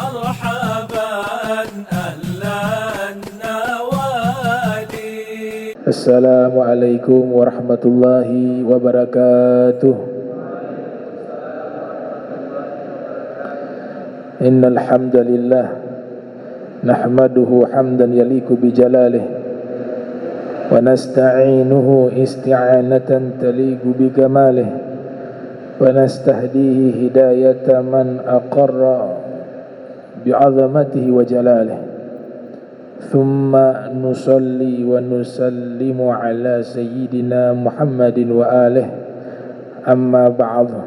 مرحبا أهلا النوادي. Assalamualaikum warahmatullahi wabarakatuh. Innal hamdalillah nahmaduhu hamdan yaliku bi jalalih wa nasta'inuhu isti'anatan taliqu bi kamalih wa nastahdihi hidayata man aqarra bi 'azamatihi wa jalalih. Thumma nusalli wa nusallimu ala sayyidina Muhammadin wa alihi. Amma ba'du.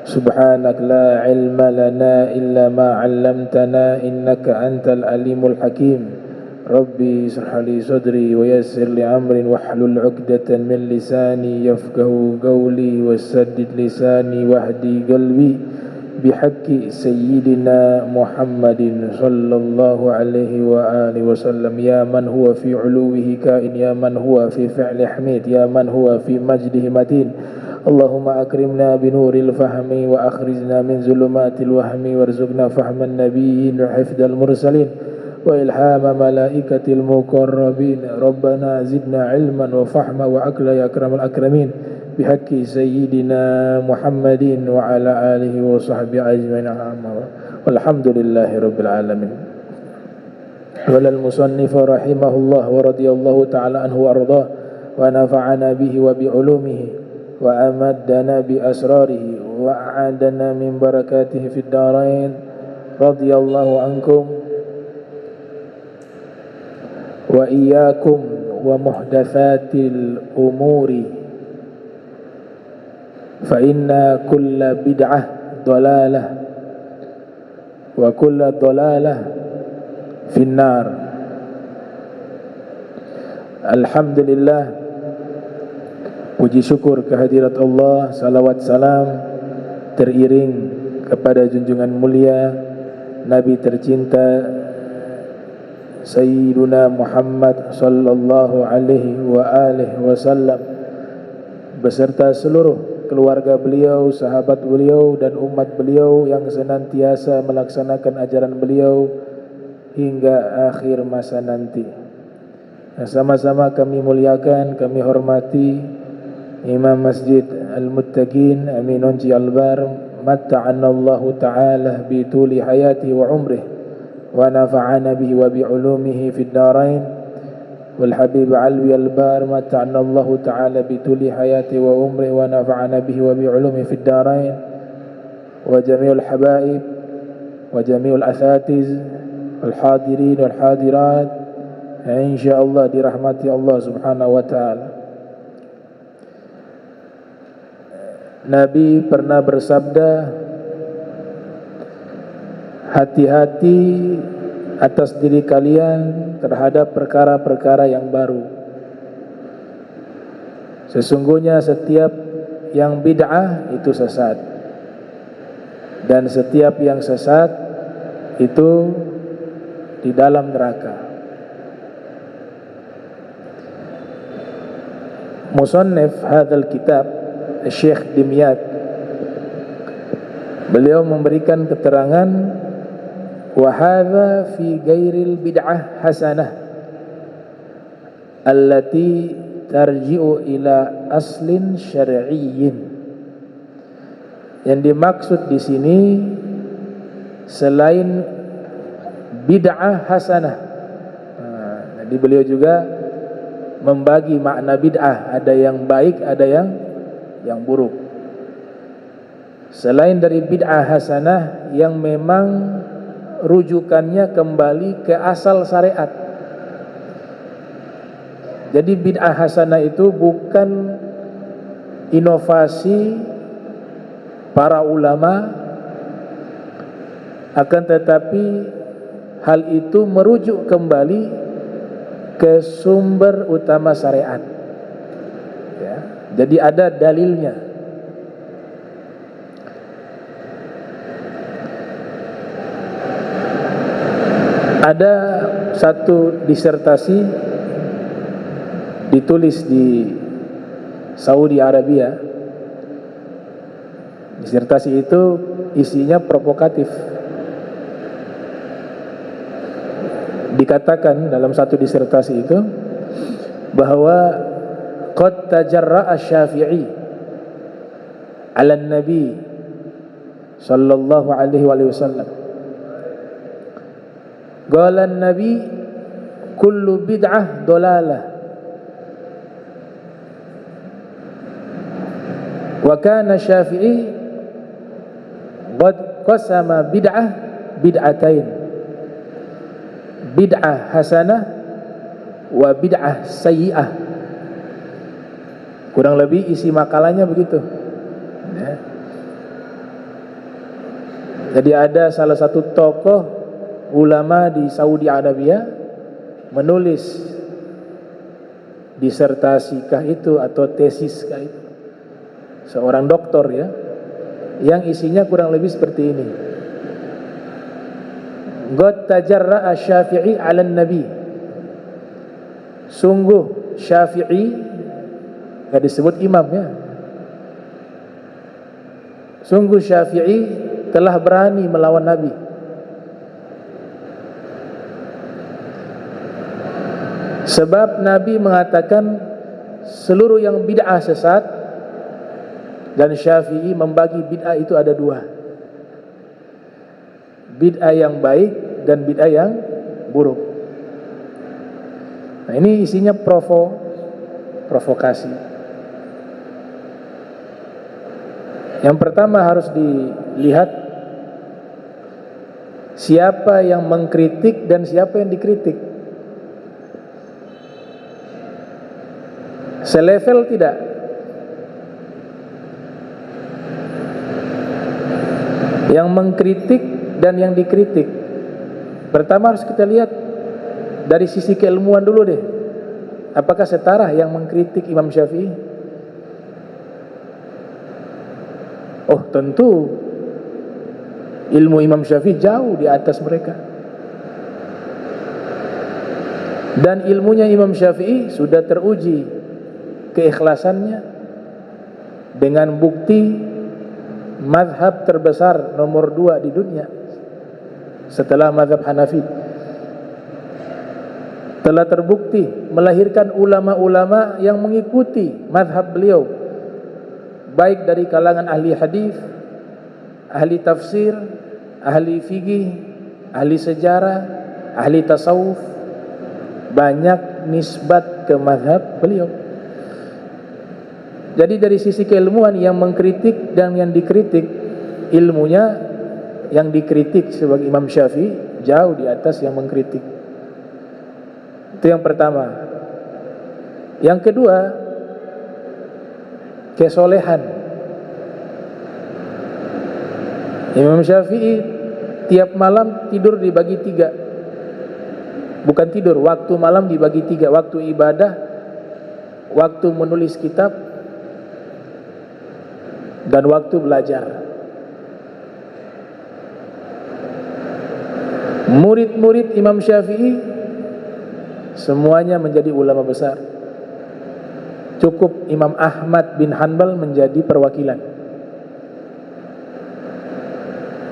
Subhanak la ilma lana illa ma 'allamtana innaka antal alimul hakim. Rabbi ishrah li sadri wa yassir li amri wahlul 'uqdatan min lisani yafqahu qawli wasaddid lisani wahdi qalbi bihaqqi sayyidina Muhammadin sallallahu alaihi wa alihi wasallam. Ya man huwa fi uluwihi kain, ya man huwa fi fi'li hamid, ya man huwa fi majdihi matin. Allahumma akrimna binuril fahmi wa akhrijna min zulumatil wahmi warzuqna fahman nabiyyin wa hifdal mursalin wa ilhama malaikatil muqarrabin. Rabbana zidna ilman wa fahma wa akla ya akramal akramin bihaqqi sayyidina Muhammadin wa ala alihi wa sahbihi ajma'in. Walhamdulillahi rabbil alamin. Walal musannif rahimahullah wa radiyallahu ta'ala anhu wa ardah wa nafa'ana bihi wa bi ulumihi wa amaddana bi asrarihi wa a'adana min barakatihi fid darain. Radiyallahu ankum wa iyyakum wa muhdatsatil umuri fa inna kulla bid'ah dalalah wa kulla dalalah finnar. Alhamdulillah, puji syukur kehadirat Allah, salawat salam teriring kepada junjungan mulia Nabi tercinta Sayyiduna Muhammad sallallahu alaihi wa alihi wasallam beserta seluruh keluarga beliau, sahabat beliau dan umat beliau yang senantiasa melaksanakan ajaran beliau hingga akhir masa nanti. Sama-sama kami muliakan, kami hormati Imam Masjid Al-Muttaqin Aminun Jalbar, matta'anallahu ta'ala bi tuli hayati wa umrih wa nafa'ana bihi wa bi ulumihi fid darain. والحبيب علوي البار متعنا الله تعالى بطول حياته وعمره ونفعنا به وبعلومه في الدارين وجميع الحبائب وجميع الأساتذ والحاضرين والحاضرات إن شاء الله برحمة الله سبحانه وتعالى. Nabi pernah bersabda, hati-hati atas diri kalian terhadap perkara-perkara yang baru. Sesungguhnya setiap yang bid'ah itu sesat, dan setiap yang sesat itu di dalam neraka. Musannif hadzal kitab Syekh Dimyat, beliau memberikan keterangan wa hadza fi ghairil bid'ah hasanah allati tarji'u ila aslin syar'iyyin. Yang dimaksud di sini selain bid'ah hasanah. Jadi beliau juga membagi makna bid'ah, ada yang baik, ada yang buruk. Selain dari bid'ah hasanah yang memang rujukannya kembali ke asal syariat. Jadi bid'ah hasanah itu bukan inovasi para ulama, akan tetapi hal itu merujuk kembali ke sumber utama syariat. Ya, jadi ada dalilnya. Ada satu disertasi ditulis di Saudi Arabia. Disertasi itu isinya provokatif. dikatakan dalam satu disertasi itu bahwa qad tajarra'a Syafi'i 'ala Nabi sallallahu alaihi wasallam. Qala Nabi kullu bid'ah dalalah wa kana Syafi'i qad qasama bid'atain, bid'ah hasanah wa bid'ah sayyi'ah. Kurang lebih isi makalahnya begitu ya. Jadi ada salah satu tokoh ulama di Saudi Arabia menulis disertasikah itu atau tesiskah itu, seorang doktor ya, yang isinya kurang lebih seperti ini. Qad tajarra'a Syafi'i 'ala Nabi. Sungguh Syafi'i, enggak disebut imam ya. Sungguh Syafi'i telah berani melawan Nabi. Sebab Nabi mengatakan seluruh yang bid'ah sesat, dan Syafi'i membagi bid'ah itu ada dua, bid'ah yang baik dan bid'ah yang buruk. Nah ini isinya provokasi. Yang pertama harus dilihat siapa yang mengkritik dan siapa yang dikritik. Selevel tidak. Yang mengkritik dan yang dikritik. Pertama harus kita lihat dari sisi keilmuan dulu deh. Apakah setara yang mengkritik Imam Syafi'i? Oh tentu ilmu Imam Syafi'i jauh di atas mereka. Dan ilmunya Imam Syafi'i sudah teruji keikhlasannya dengan bukti mazhab terbesar nomor 2 di dunia setelah mazhab Hanafi. Telah terbukti melahirkan ulama-ulama yang mengikuti mazhab beliau, baik dari kalangan ahli hadis, ahli tafsir, ahli fikih, ahli sejarah, ahli tasawuf, banyak nisbat ke mazhab beliau. Jadi dari sisi keilmuan yang mengkritik dan yang dikritik, ilmunya yang dikritik sebagai Imam Syafi'i jauh di atas yang mengkritik. Itu yang pertama. Yang kedua, kesolehan. Imam Syafi'i tiap malam tidur dibagi 3. Bukan tidur, waktu malam dibagi 3. Waktu ibadah, waktu menulis kitab, dan waktu belajar. Murid-murid Imam Syafi'i semuanya menjadi ulama besar. Cukup Imam Ahmad bin Hanbal menjadi perwakilan.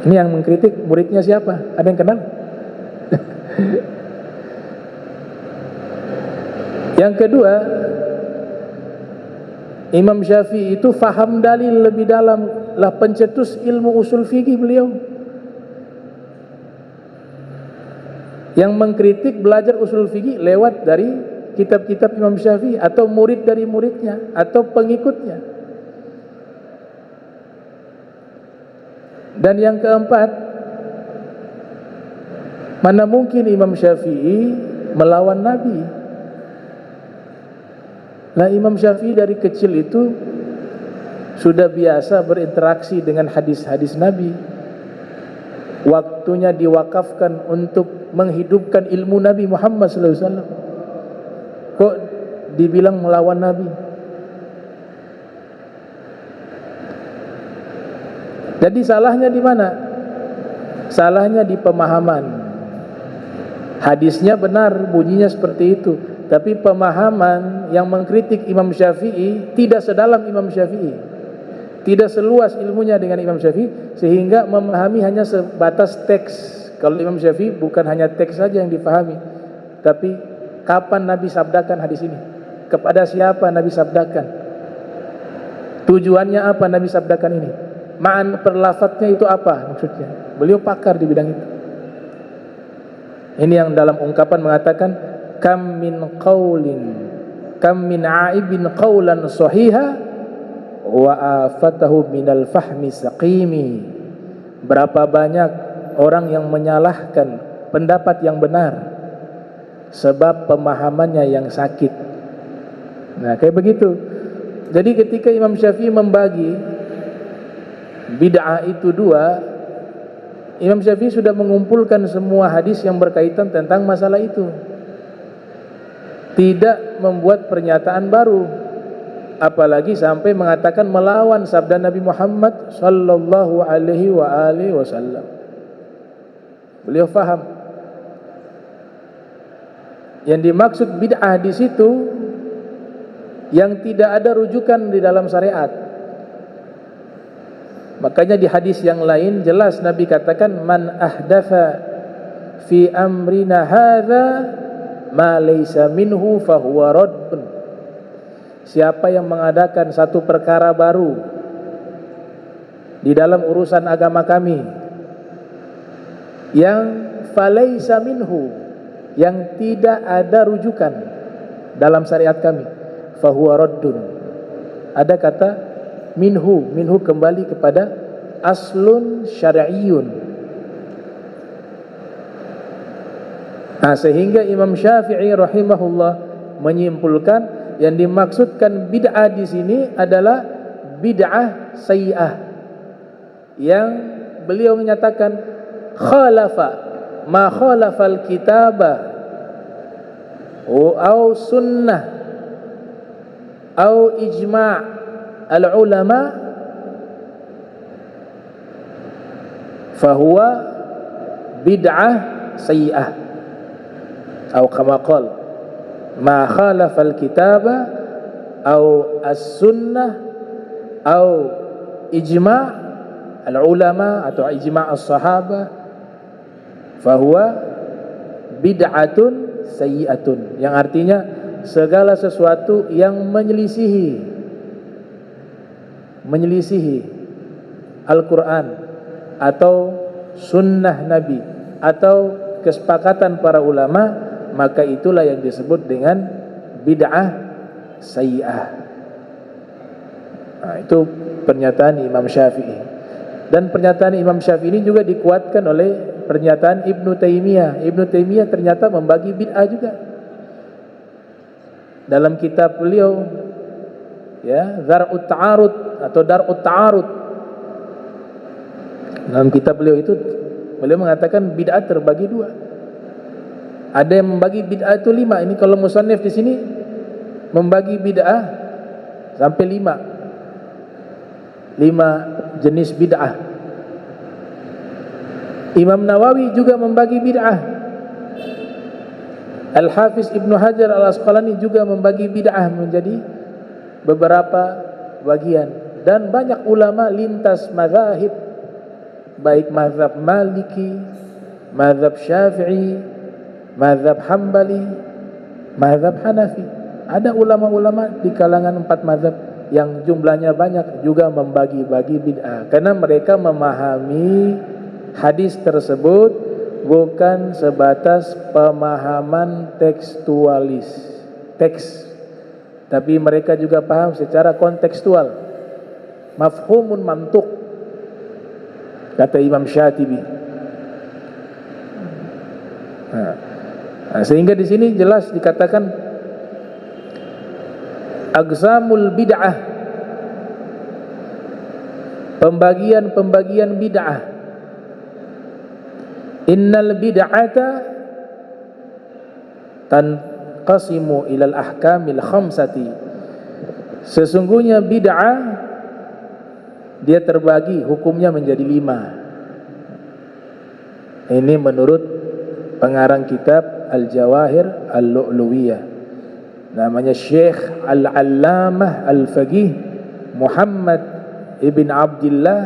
Ini yang mengkritik muridnya siapa? Ada yang kenal? Yang kedua, Imam Syafi'i itu faham dalil lebih dalam, lah pencetus ilmu usul fikih beliau. Yang mengkritik belajar usul fikih lewat dari kitab-kitab Imam Syafi'i atau murid dari muridnya atau pengikutnya. Dan yang keempat, mana mungkin Imam Syafi'i melawan Nabi? Nah, Imam Syafi'i dari kecil itu sudah biasa berinteraksi dengan hadis-hadis Nabi. Waktunya diwakafkan untuk menghidupkan ilmu Nabi Muhammad SAW. Kok dibilang melawan Nabi? Jadi salahnya di mana? Salahnya di pemahaman. Hadisnya benar, bunyinya seperti itu, tapi pemahaman yang mengkritik Imam Syafi'i tidak sedalam Imam Syafi'i, tidak seluas ilmunya dengan Imam Syafi'i, sehingga memahami hanya sebatas teks. Kalau Imam Syafi'i bukan hanya teks saja yang dipahami, tapi kapan Nabi sabdakan hadis ini? Kepada siapa Nabi sabdakan? Tujuannya apa Nabi sabdakan ini? Ma'an perlafatnya itu apa maksudnya? Beliau pakar di bidang itu. Ini yang dalam ungkapan mengatakan kam min aibin qawlan sahiha wa afatahu minal fahmi saqimi. Berapa banyak orang yang menyalahkan pendapat yang benar sebab pemahamannya yang sakit. Nah, kayak begitu. Jadi ketika Imam Syafi'i membagi bid'ah itu dua, Imam Syafi'i sudah mengumpulkan semua hadis yang berkaitan tentang masalah itu. Tidak membuat pernyataan baru, apalagi sampai mengatakan melawan sabda Nabi Muhammad sallallahu alaihi wasallam. Beliau faham yang dimaksud bid'ah di situ yang tidak ada rujukan di dalam syariat. Makanya di hadis yang lain jelas Nabi katakan man ahdatha fi amrina hadza ma laysa minhu fahuwa raddun. Siapa yang mengadakan satu perkara baru di dalam urusan agama kami yang falaysa minhu, yang tidak ada rujukan dalam syariat kami, fahuwa raddun. Ada kata minhu kembali kepada aslun syar'iyyun. Nah, sehingga Imam Syafi'i rahimahullah menyimpulkan yang dimaksudkan bid'ah di sini adalah bid'ah sayyi'ah, yang beliau menyatakan khalafa ma khalafal kitaba au sunnah au ijma' al ulama fahuwa bid'ah sayyi'ah, atau kama qala ma khalafa al-kitaba au as-sunnah au ijma' al-ulama atau ijma' as-sahaba fahuwa bid'atun sayyi'atun, yang artinya segala sesuatu yang menyelisihi Al-Quran atau sunnah Nabi atau kesepakatan para ulama, maka itulah yang disebut dengan bid'ah sayyi'ah. Nah, itu pernyataan Imam Syafi'i. Dan pernyataan Imam Syafi'i ini juga dikuatkan oleh pernyataan Ibnu Taimiyah. Ibnu Taimiyah ternyata membagi bid'ah juga. Dalam kitab beliau ya, Dzar'ut Ta'arud atau Dar'ut Ta'arud. Dalam kitab beliau itu beliau mengatakan bid'ah terbagi dua. Ada yang membagi bid'ah itu 5. Ini kalau musannif di sini membagi bid'ah sampai 5 jenis bid'ah. Imam Nawawi juga membagi bid'ah. Al-Hafiz Ibnu Hajar Al-Asqalani juga membagi bid'ah menjadi beberapa bagian. Dan banyak ulama lintas mazhab, baik mazhab Maliki, mazhab Syafi'i, mazhab Hambali, mazhab Hanafi. Ada ulama-ulama di kalangan 4 mazhab yang jumlahnya banyak juga membagi-bagi bid'ah, karena mereka memahami hadis tersebut bukan sebatas pemahaman tekstualis teks, tapi mereka juga paham secara kontekstual, mafhumun mantuk, kata Imam Syatibi. Nah, sehingga di sini jelas dikatakan aqsamul bid'ah, pembagian bid'ah. Innal bid'ata tanqasimu ilal ahkamil khamsati. Sesungguhnya bid'ah dia terbagi hukumnya menjadi 5. Ini menurut pengarang kitab Al-Jawahir Al-Lu'luwiyah, namanya Syekh Al-Allamah Al-Faqih Muhammad Ibn Abdullah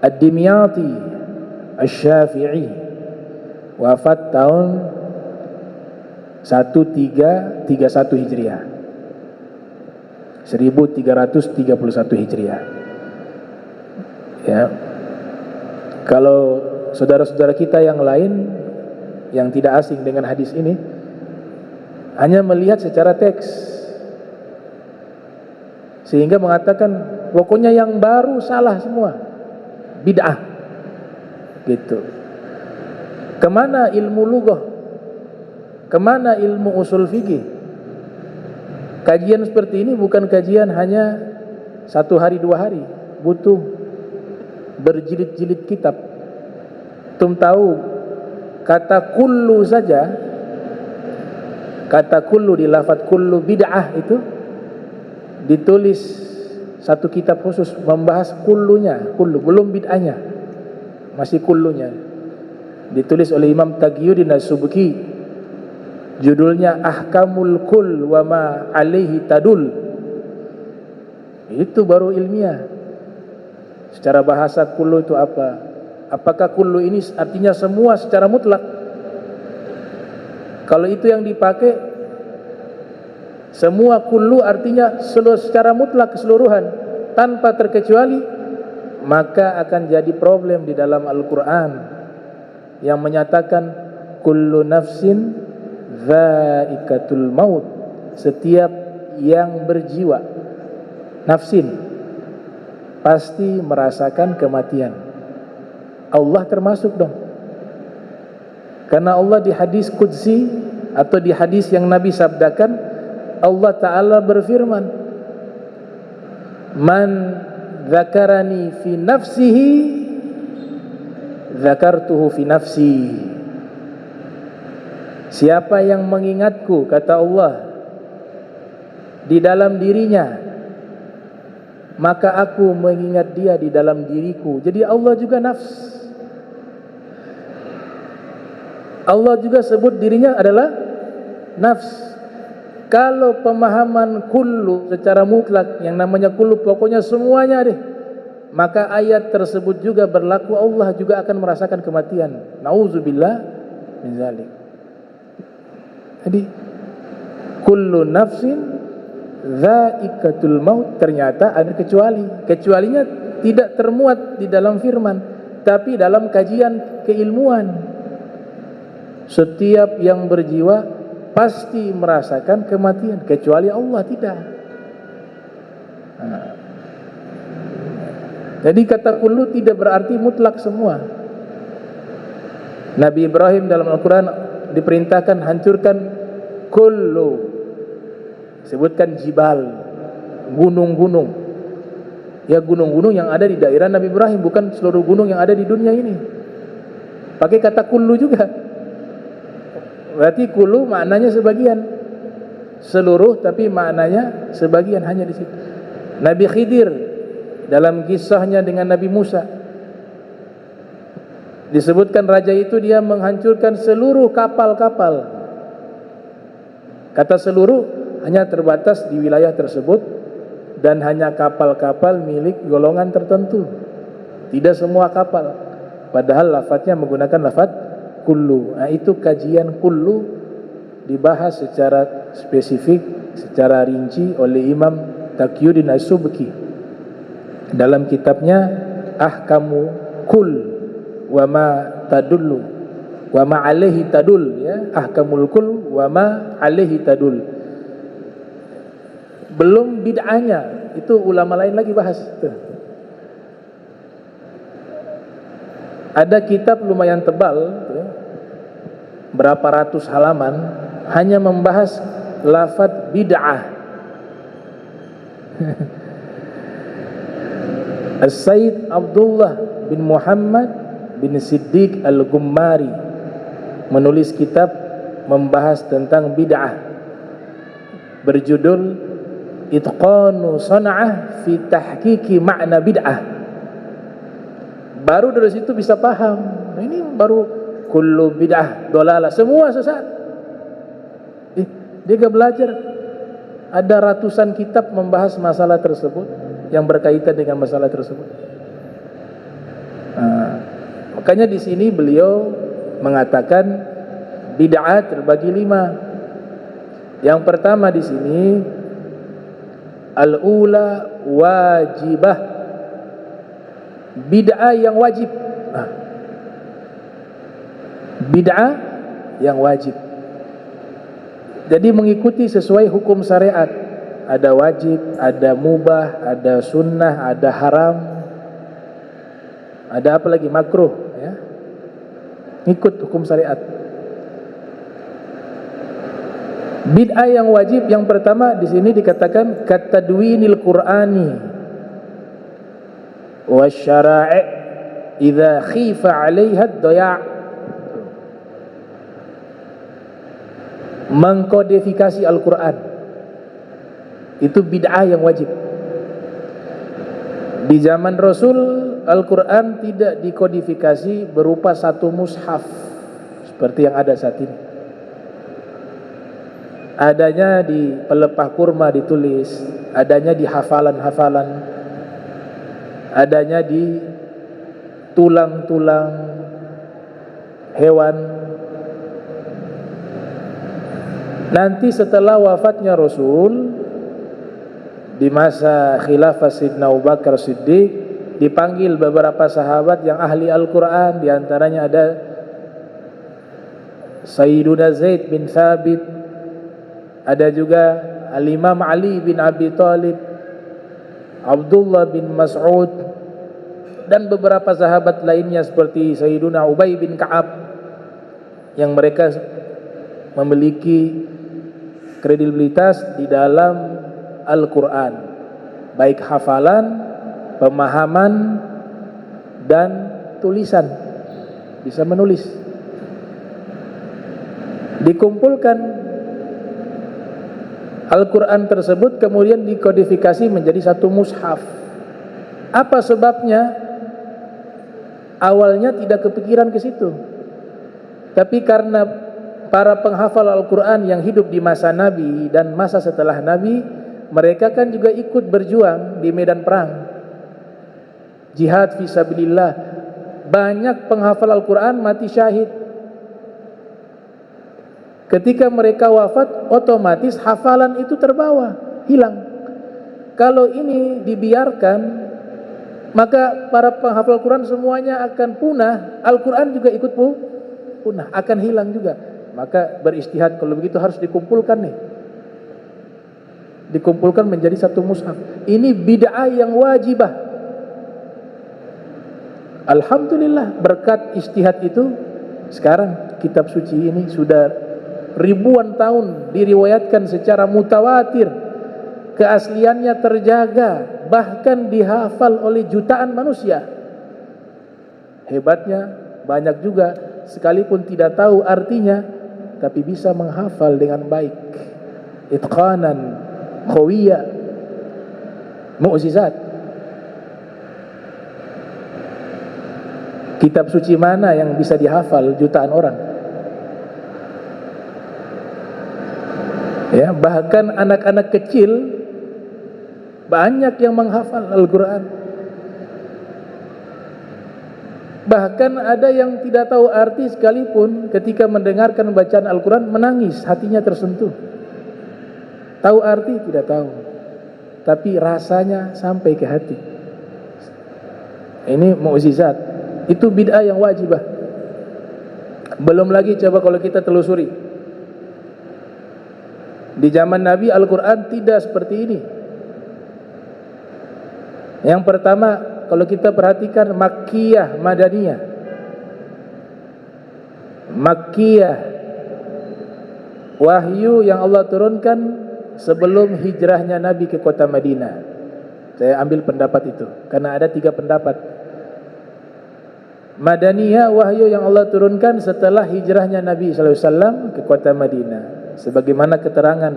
Ad-Dimyati Asy-Syafi'i, wafat tahun 1331 Hijriah, 1331 Hijriah. Ya. Kalau saudara-saudara kita yang lain yang tidak asing dengan hadis ini hanya melihat secara teks, sehingga mengatakan pokoknya yang baru salah semua, bid'ah gitu. Kemana ilmu lughah? Kemana ilmu usul fikih? Kajian seperti ini bukan kajian hanya 1 hari 2 hari, butuh berjilid-jilid kitab. Tum tahu kata kullu saja, kata kullu di lafaz kullu bid'ah itu ditulis satu kitab khusus membahas kullunya, kullu, belum bid'ahnya, masih kullunya. Ditulis oleh Imam Taqiyuddin As-Subki, judulnya Ahkamul Kull wa ma alaihi tadul. Itu baru ilmiah. Secara bahasa kullu itu apa? Apakah kullu ini artinya semua secara mutlak? Kalau itu yang dipakai, semua kullu artinya secara mutlak, keseluruhan, tanpa terkecuali, maka akan jadi problem di dalam Al-Quran yang menyatakan kullu nafsin dha'iqatul maut, setiap yang berjiwa, nafsin, pasti merasakan kematian. Allah termasuk dong, karena Allah di hadis qudsi atau di hadis yang Nabi sabdakan, Allah Ta'ala berfirman, man dzakarani fi nafsihi dzakartuhu fi nafsi. Siapa yang mengingatku, kata Allah, di dalam dirinya, maka aku mengingat dia di dalam diriku. Jadi Allah juga nafs. Allah juga sebut dirinya adalah nafs. Kalau pemahaman kullu secara mutlak, yang namanya kullu pokoknya semuanya deh, maka ayat tersebut juga berlaku, Allah juga akan merasakan kematian. Nauzubillah min zalik. Jadi kullu nafsin dha'iqatul maut, ternyata ada kecuali. Kecualinya tidak termuat di dalam firman, tapi dalam kajian keilmuan. Setiap yang berjiwa pasti merasakan kematian, kecuali Allah tidak. Jadi kata kullu tidak berarti mutlak semua. Nabi Ibrahim dalam Al-Quran diperintahkan hancurkan kullu, sebutkan jibal, gunung-gunung. Ya, gunung-gunung yang ada di daerah Nabi Ibrahim, bukan seluruh gunung yang ada di dunia ini. Pakai kata kullu juga. Berarti kullu maknanya sebagian, seluruh tapi maknanya sebagian, hanya di situ. Nabi Khidir dalam kisahnya dengan Nabi Musa disebutkan raja itu dia menghancurkan seluruh kapal-kapal. Kata seluruh hanya terbatas di wilayah tersebut dan hanya kapal-kapal milik golongan tertentu, tidak semua kapal. Padahal lafadznya menggunakan lafadz kullu. Nah, itu kajian kullu dibahas secara spesifik, secara rinci oleh Imam Taqiyuddin As-Subki dalam kitabnya Ahkamu Kull wa ma tadullu wa ma alaihi tadul, ya, Ahkamul Kull wa ma alaihi tadul. Belum bid'ahnya, itu ulama lain lagi bahas. Ada kitab lumayan tebal, berapa ratus halaman, hanya membahas lafadz bid'ah. As-Sayyid Abdullah bin Muhammad bin Siddiq Al-Gummari menulis kitab membahas tentang bid'ah, berjudul Itqanu San'ah fi Tahqiqi Ma'na Bid'ah. Baru dari situ bisa paham. Nah, ini baru kullu bid'ah dolalah, semua sesat. Dia gak belajar. Ada ratusan kitab membahas masalah tersebut, yang berkaitan dengan masalah tersebut. Makanya di sini beliau mengatakan bid'ah terbagi 5. Yang pertama di sini al-ula wajibah, bid'ah yang wajib. Bid'ah yang wajib. Jadi mengikuti sesuai hukum syariat. Ada wajib, ada mubah, ada sunnah, ada haram, ada apa lagi, makruh, ya. Ikut hukum syariat. Bid'ah yang wajib yang pertama di sini dikatakan katadwinil Qur'ani wasyara'i' idza khifa 'alaiha ad-daya'. Mengkodifikasi Al-Qur'an itu bid'ah yang wajib. Di zaman Rasul Al-Qur'an tidak dikodifikasi berupa satu mushaf seperti yang ada saat ini. Adanya di pelepah kurma ditulis, adanya di hafalan-hafalan, adanya di tulang-tulang hewan. Nanti setelah wafatnya Rasul, di masa khilafah Sayyidina Abu Bakar Siddiq, dipanggil beberapa sahabat yang ahli Al-Quran. Di antaranya ada Sayyiduna Zaid bin Thabit, ada juga Al-Imam Ali bin Abi Thalib, Abdullah bin Mas'ud, dan beberapa sahabat lainnya seperti Sayyiduna Ubay bin Ka'ab, yang mereka memiliki kredibilitas di dalam Al-Quran, baik hafalan, pemahaman, dan tulisan, bisa menulis. Dikumpulkan Al-Quran tersebut kemudian dikodifikasi menjadi satu mushaf. Apa sebabnya? Awalnya tidak kepikiran ke situ, tapi karena para penghafal Al-Quran yang hidup di masa Nabi dan masa setelah Nabi, mereka kan juga ikut berjuang di medan perang, jihad fisabilillah. Banyak penghafal Al-Quran mati syahid. Ketika mereka wafat, otomatis hafalan itu terbawa, hilang. Kalau ini dibiarkan, maka para penghafal Al-Quran semuanya akan punah. Al-Quran juga ikut punah, akan hilang juga. Maka beristihad, kalau begitu harus dikumpulkan nih, dikumpulkan menjadi satu mushaf. Ini bid'ah yang wajibah. Alhamdulillah, berkat istihad itu sekarang kitab suci ini sudah ribuan tahun diriwayatkan secara mutawatir, keasliannya terjaga, bahkan dihafal oleh jutaan manusia. Hebatnya banyak juga sekalipun tidak tahu artinya, tapi bisa menghafal dengan baik, itqanan, qawiyya, mu'jizat. Kitab suci mana yang bisa dihafal jutaan orang? Ya, bahkan anak-anak kecil banyak yang menghafal Al-Quran. Bahkan ada yang tidak tahu arti sekalipun ketika mendengarkan bacaan Al-Quran menangis, hatinya tersentuh. Tahu arti? Tidak tahu, tapi rasanya sampai ke hati. Ini mukjizat. Itu bid'ah yang wajibah. Belum lagi coba kalau kita telusuri, di zaman Nabi Al-Quran tidak seperti ini. Yang pertama, kalau kita perhatikan Makkiyah, Madaniyah. Makkiyah, wahyu yang Allah turunkan sebelum hijrahnya Nabi ke kota Madinah. Saya ambil pendapat itu karena ada 3 pendapat. Madaniyah, wahyu yang Allah turunkan setelah hijrahnya Nabi SAW ke kota Madinah. Sebagaimana keterangan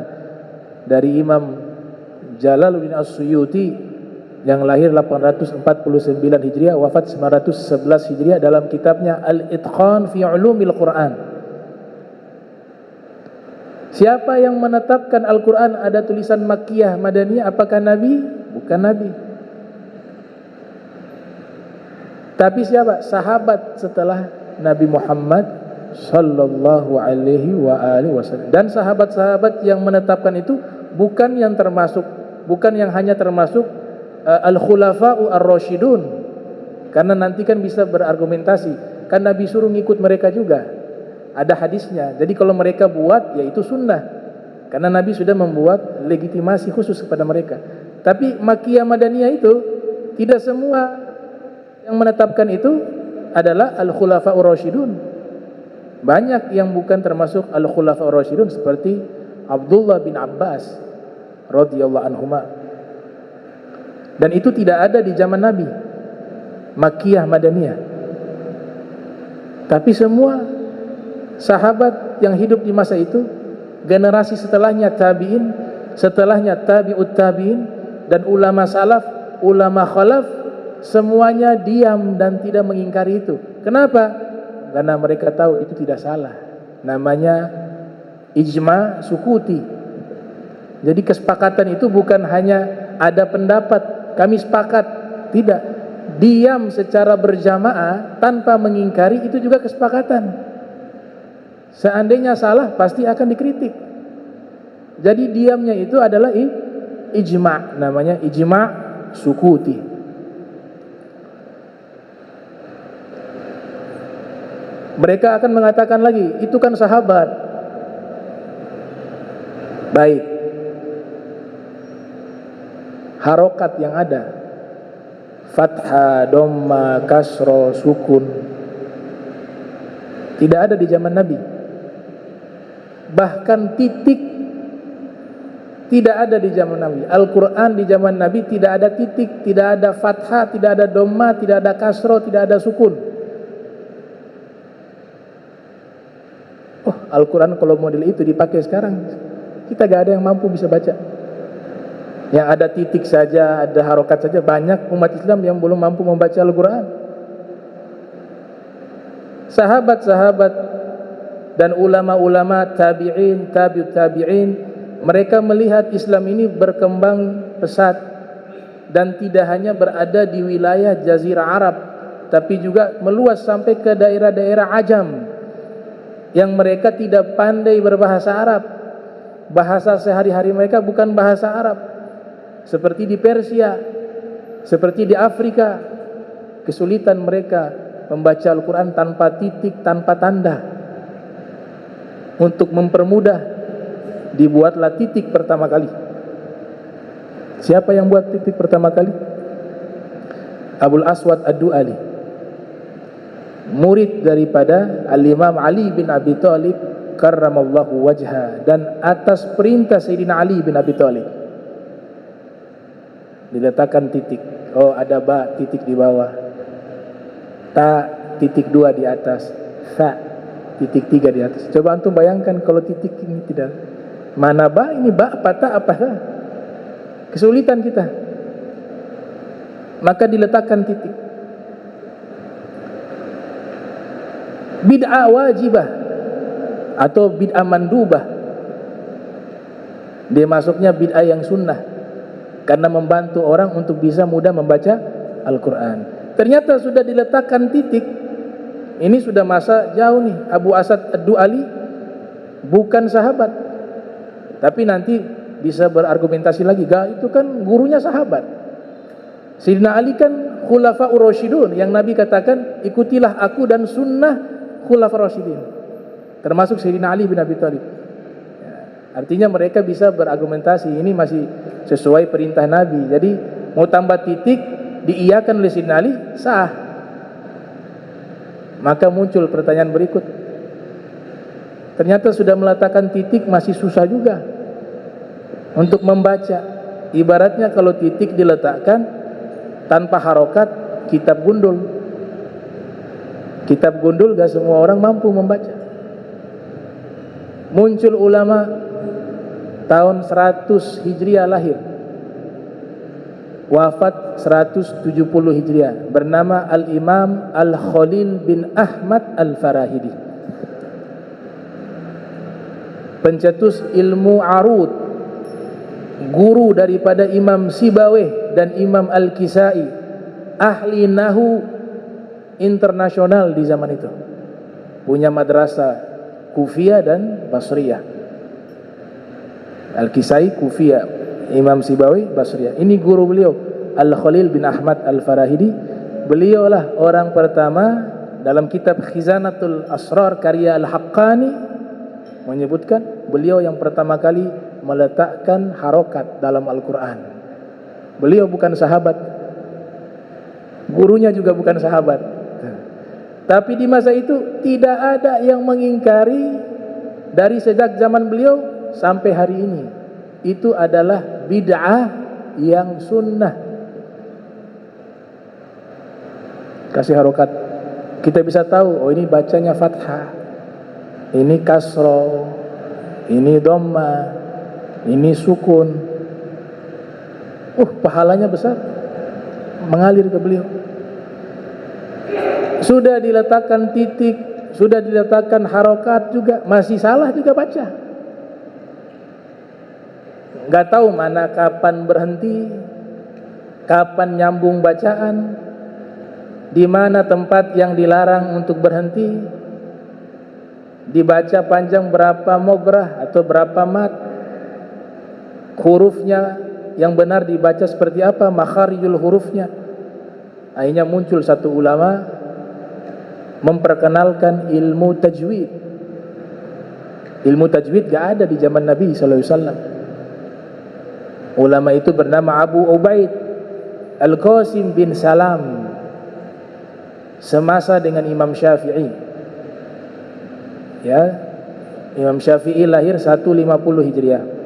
dari Imam Jalaluddin As-Suyuti yang lahir 849 Hijriah, wafat 911 Hijriah, dalam kitabnya Al-Itqan fi Ulumil Quran. Siapa yang menetapkan Al-Quran ada tulisan Makkiyah, Madaniyah? Apakah Nabi? Bukan Nabi. Tapi siapa? Sahabat setelah Nabi Muhammad sallallahu alaihi wa alihi wasallam. Dan sahabat-sahabat yang menetapkan itu bukan yang hanya termasuk al-khulafa'u ar-rasyidun, karena nanti kan bisa berargumentasi, kan Nabi suruh ngikut mereka juga, ada hadisnya. Jadi kalau mereka buat, ya itu sunnah, karena Nabi sudah membuat legitimasi khusus kepada mereka. Tapi Makkiyah Madaniyah itu tidak semua yang menetapkan itu adalah al-khulafa'ur rasyidun. Banyak yang bukan termasuk al-khulafa'ur rasyidun, seperti Abdullah bin Abbas radhiyallahu anhuma. Dan itu tidak ada di zaman Nabi, Makkiyah Madaniyah. Tapi semua sahabat yang hidup di masa itu, generasi setelahnya tabi'in, setelahnya tabi'ut tabi'in, dan ulama salaf, ulama khalaf, semuanya diam dan tidak mengingkari itu. Kenapa? Karena mereka tahu itu tidak salah. Namanya ijma sukuti. Jadi kesepakatan itu bukan hanya ada pendapat, kami sepakat, tidak. Diam secara berjamaah tanpa mengingkari itu juga kesepakatan. Seandainya salah pasti akan dikritik. Jadi diamnya itu adalah ijma, namanya ijma sukuti. Mereka akan mengatakan lagi, itu kan sahabat. Baik, harokat yang ada, fathah, dhamma, kasro, sukun, tidak ada di zaman Nabi. Bahkan titik tidak ada di zaman Nabi. Al-Quran di zaman Nabi tidak ada titik, tidak ada fathah, tidak ada dhamma, tidak ada kasro, tidak ada sukun. Oh, Al-Quran kalau model itu dipakai sekarang, kita gak ada yang mampu bisa baca. Yang ada titik saja, ada harokat saja. Banyak umat Islam yang belum mampu membaca Al-Quran. Sahabat-sahabat dan ulama-ulama tabi'in, tabi'ut tabi'in, mereka melihat Islam ini berkembang pesat dan tidak hanya berada di wilayah Jazirah Arab, tapi juga meluas sampai ke daerah-daerah Ajam yang mereka tidak pandai berbahasa Arab. Bahasa sehari-hari mereka bukan bahasa Arab. Seperti di Persia, seperti di Afrika, kesulitan mereka membaca Al-Quran tanpa titik, tanpa tanda. Untuk mempermudah, dibuatlah titik pertama kali. Siapa yang buat titik pertama kali? Abul Aswad Ad-Du'ali, murid daripada Al-Imam Ali bin Abi Thalib karramallahu wajha, dan atas perintah Sayyidina Ali bin Abi Thalib diletakkan titik. Oh, ada ba titik di bawah, ta titik 2 di atas, fa titik 3 di atas. Coba antum bayangkan kalau titik ini tidak, mana ba, ini ba apa ta apa ta? Kesulitan kita. Maka diletakkan titik. Bid'ah wajibah atau bid'ah mandubah, dia masuknya bid'ah yang sunnah, karena membantu orang untuk bisa mudah membaca Al-Quran. Ternyata sudah diletakkan titik. Ini sudah masa jauh nih. Abu Asad Ad-Du'ali bukan sahabat, tapi nanti bisa berargumentasi lagi, gak, itu kan gurunya sahabat. Sayyidina Ali kan khulafa'ur rasyidun, yang Nabi katakan ikutilah aku dan sunnah khulafa'ur rasyidin, termasuk Sayyidina Ali bin Abi Thalib. Artinya mereka bisa berargumentasi, ini masih sesuai perintah Nabi. Jadi mau tambah titik, diiyakan oleh Sayyidina Ali, sah. Maka muncul pertanyaan berikut, ternyata sudah meletakkan titik masih susah juga untuk membaca. Ibaratnya kalau titik diletakkan tanpa harokat, kitab gundul. Kitab gundul gak semua orang mampu membaca. Muncul ulama tahun 100 Hijriah lahir, wafat 170 Hijriah, bernama Al-Imam Al-Khalil bin Ahmad Al-Farahidi, pencetus ilmu arud, guru daripada Imam Sibawayh dan Imam Al-Kisai, ahli nahu internasional di zaman itu. punya madrasah Kufiyah dan Basriyah. Al-Kisai Kufiyah, Imam Sibawi Basriyah. Ini guru beliau, Al-Khalil bin Ahmad Al-Farahidi. Beliaulah orang pertama dalam kitab Khizanatul Asrar karya Al-Haqqani menyebutkan beliau yang pertama kali meletakkan harokat dalam Al-Quran. Beliau bukan sahabat, gurunya juga bukan sahabat, tapi di masa itu tidak ada yang mengingkari dari sejak zaman beliau sampai hari ini. Itu adalah bid'ah yang sunnah. Kasih harokat, kita bisa tahu, oh ini bacanya fathah, ini kasro, ini dhamma, ini sukun. Pahalanya besar, mengalir ke beliau. Sudah diletakkan titik, sudah diletakkan harokat juga, masih salah juga baca. Gak tahu mana kapan berhenti, kapan nyambung bacaan, di mana tempat yang dilarang untuk berhenti, dibaca panjang berapa mobrah atau berapa mat, hurufnya yang benar dibaca seperti apa, makharijul hurufnya. Akhirnya muncul satu ulama memperkenalkan ilmu tajwid. Ilmu tajwid gak ada di zaman Nabi SAW. Ulama itu bernama Abu Ubaid Al-Qasim bin Salam, semasa dengan Imam Syafi'i. Ya, Imam Syafi'i lahir 150 Hijriah.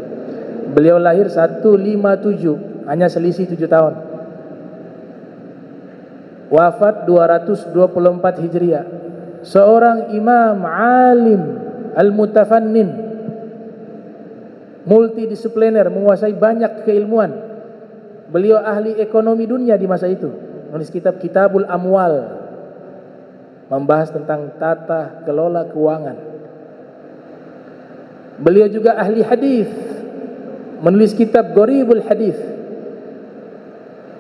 Beliau lahir 157, hanya selisih 7 tahun. Wafat 224 Hijriah. Seorang imam alim al-mutafannin, multidisipliner, menguasai banyak keilmuan. Beliau ahli ekonomi dunia di masa itu, menulis kitab Kitabul Amwal, membahas tentang tata kelola keuangan. Beliau juga ahli hadis, menulis kitab Gharibul Hadis.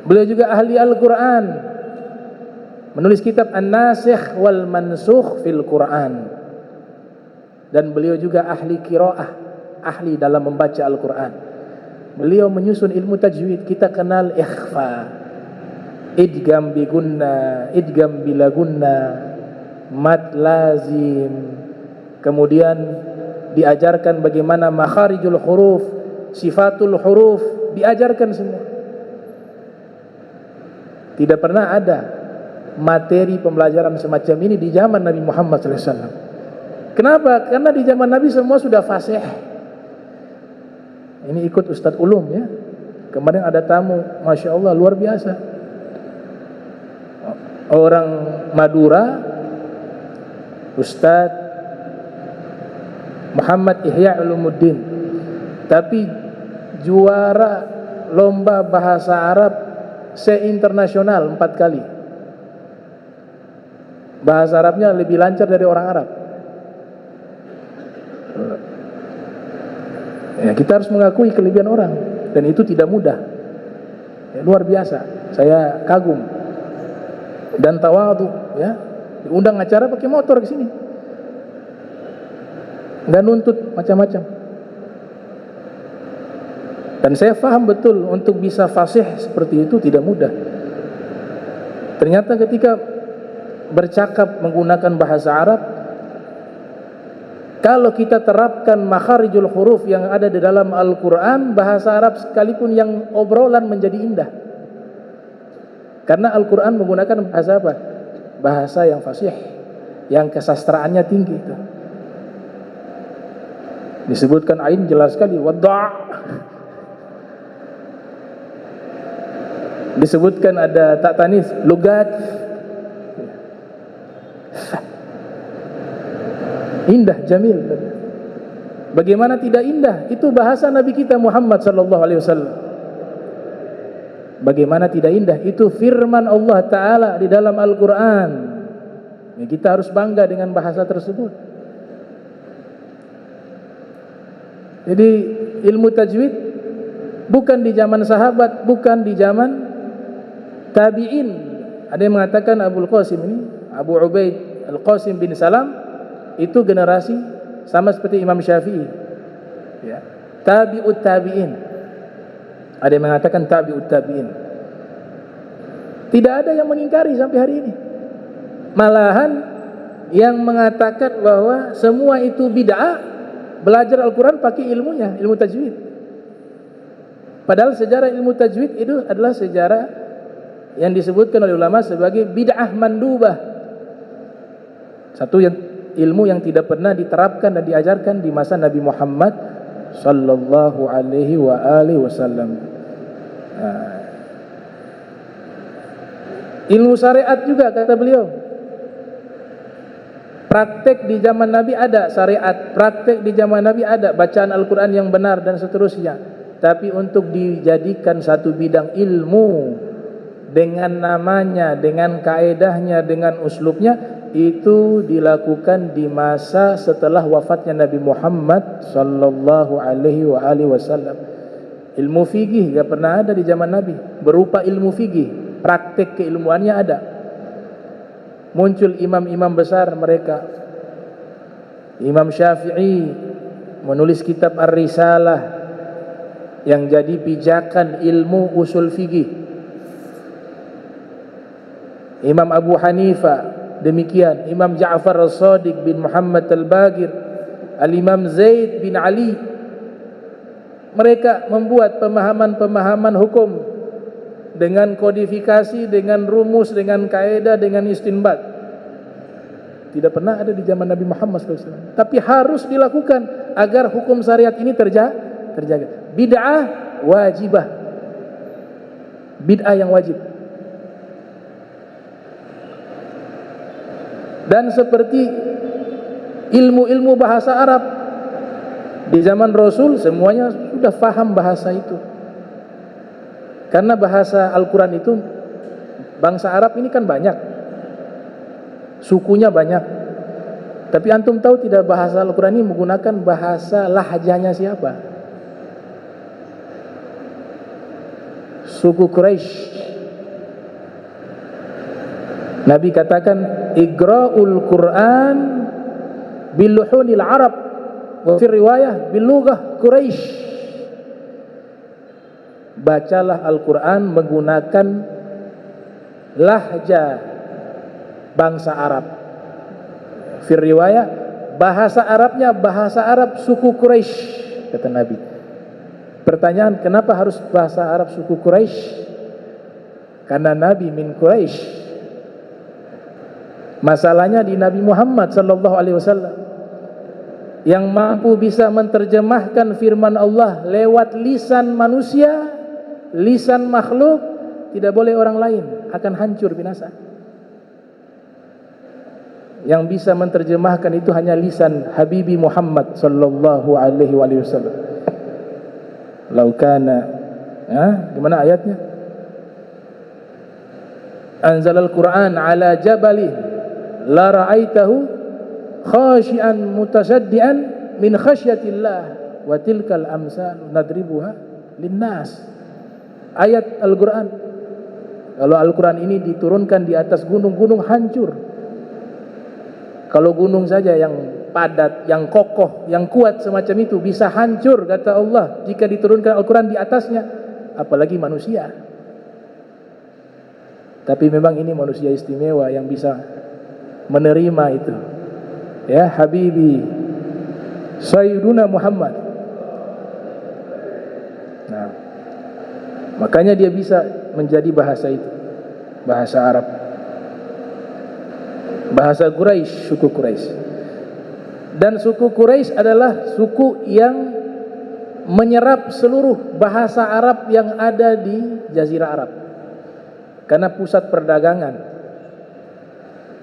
Beliau juga ahli Al-Quran, menulis kitab An-Nasikh wal Mansukh fil Quran. Dan beliau juga ahli qiraah, ahli dalam membaca Al-Quran. Beliau menyusun ilmu tajwid. Kita kenal ikhfa, idgham bi gunna, idgham bila gunna, mad lazim. Kemudian diajarkan bagaimana makharijul huruf, sifatul huruf, diajarkan semua. Tidak pernah ada materi pembelajaran semacam ini di zaman Nabi Muhammad SAW. Kenapa? Karena di zaman Nabi semua sudah fasih. Ini ikut Ustadz Ulum ya. Kemarin ada tamu, Masya Allah luar biasa. Orang Madura, Ustadz Muhammad Ihya Ulumuddin, tapi juara lomba bahasa Arab se-internasional 4 kali. Bahasa Arabnya lebih lancar dari orang Arab. Ya, kita harus mengakui kelebihan orang, dan itu tidak mudah. Ya, luar biasa. Saya kagum dan tawadhu ya. Diundang acara pakai motor ke sini. Dan nuntut macam-macam. Dan saya faham betul untuk bisa fasih seperti itu tidak mudah. Ternyata ketika bercakap menggunakan bahasa Arab, kalau kita terapkan makharijul huruf yang ada di dalam Al-Quran, bahasa Arab sekalipun yang obrolan menjadi indah. Karena Al-Quran menggunakan bahasa apa? Bahasa yang fasih, yang kesastraannya tinggi itu. Disebutkan ain jelas sekali, wadda'. Disebutkan ada tak tanis, lugat. Indah, jamil. Bagaimana tidak indah? Itu bahasa Nabi kita Muhammad sallallahu alaihi wasallam. Bagaimana tidak indah? Itu firman Allah Ta'ala di dalam Al-Quran. Ya, kita harus bangga dengan bahasa tersebut. Jadi ilmu tajwid bukan di zaman sahabat, bukan di zaman tabi'in. Ada yang mengatakan Abu Qasim ini, Abu Ubaid Al-Qasim bin Salam, itu generasi sama seperti Imam Syafi'i, ya. Tabi'ut tabi'in. Ada yang mengatakan tabi'ut tabi'in. Tidak ada yang mengingkari sampai hari ini. Malahan yang mengatakan bahwa semua itu bid'ah, belajar Al-Quran pakai ilmunya, ilmu tajwid. Padahal sejarah ilmu tajwid itu adalah sejarah yang disebutkan oleh ulama sebagai bid'ah mandubah. Satu ilmu yang tidak pernah diterapkan dan diajarkan di masa Nabi Muhammad sallallahu alaihi wa alihi wasallam. Ilmu syariat juga kata beliau. Praktek di zaman Nabi ada syariat, praktek di zaman Nabi ada bacaan Al-Quran yang benar dan seterusnya. Tapi untuk dijadikan satu bidang ilmu dengan namanya, dengan kaedahnya, dengan uslubnya, itu dilakukan di masa setelah wafatnya Nabi Muhammad sallallahu alaihi wa alihi wasallam. Ilmu fikih enggak pernah ada di zaman Nabi berupa ilmu fikih, praktek keilmuannya ada. Muncul imam-imam besar mereka. Imam Syafi'i menulis kitab Ar-Risalah yang jadi pijakan ilmu usul fikih. Imam Abu Hanifah demikian, Imam Ja'far As-Sadiq bin Muhammad Al-Baqir, Al-Imam Zaid bin Ali. Mereka membuat pemahaman-pemahaman hukum dengan kodifikasi, dengan rumus, dengan kaedah, dengan istinbat. Tidak pernah ada di zaman Nabi Muhammad SAW. Tapi harus dilakukan agar hukum syariat ini terjaga. Bid'ah wajibah, bid'ah yang wajib. Dan seperti ilmu-ilmu bahasa Arab, di zaman Rasul semuanya sudah faham bahasa itu. Karena bahasa Al-Quran itu, bangsa Arab ini kan banyak, sukunya banyak. Tapi antum tahu tidak bahasa Al-Quran ini menggunakan bahasa lahjahnya siapa? Suku Quraisy. Nabi katakan, igra'ul Quran biluhunil Arab, wa fi riwayah bilughah Quraisy. Bacalah Al-Quran menggunakan lahja bangsa Arab. Fi riwayah, bahasa Arabnya bahasa Arab suku Quraisy, kata Nabi. Pertanyaan, kenapa harus bahasa Arab suku Quraisy? Karena Nabi min Quraisy. Masalahnya di Nabi Muhammad sallallahu alaihi wasallam yang mampu bisa menerjemahkan firman Allah lewat lisan manusia, lisan makhluk, tidak boleh orang lain, akan hancur binasa. Yang bisa menerjemahkan itu hanya lisan Habibi Muhammad sallallahu alaihi wasallam. Laukana, gimana ayatnya? Anzalal Quran ala jabali la ra'aitahu khashian mutasaddian min khasyatillah wa tilkal amsal nadribuha linnas. Ayat Al-Quran. Kalau Al-Quran ini diturunkan di atas gunung-gunung hancur. Kalau gunung saja yang padat, yang kokoh, yang kuat semacam itu bisa hancur, kata Allah, jika diturunkan Al-Quran di atasnya, apalagi manusia. Tapi memang ini manusia istimewa yang bisa menerima itu. Ya, Habibi Sayyiduna Muhammad. Nah, makanya dia bisa menjadi bahasa itu, bahasa Arab, bahasa Quraisy, suku Quraisy. Dan suku Quraisy adalah suku yang menyerap seluruh bahasa Arab yang ada di Jazirah Arab. Karena pusat perdagangan.